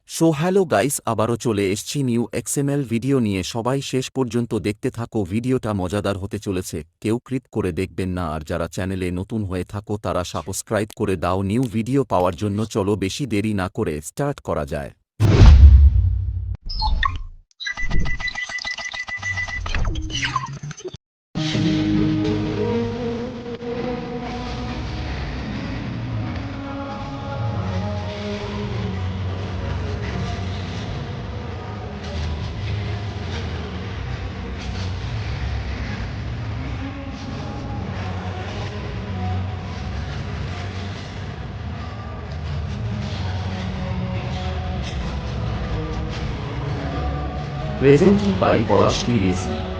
So hello guys, আবারও চলে এসছি নিউ এক্সএমএল ভিডিও নিয়ে। সবাই শেষ পর্যন্ত দেখতে থাকো, ভিডিওটা মজাদার হতে চলেছে। কেউ ক্লিক করে দেখবেন না, আর যারা চ্যানেলে নতুন হয়ে থাকো তারা সাবস্ক্রাইব করে দাও নিউ ভিডিও পাওয়ার জন্য। চলো বেশি দেরি না করে স্টার্ট করা যায়। Presented by Polash Racing.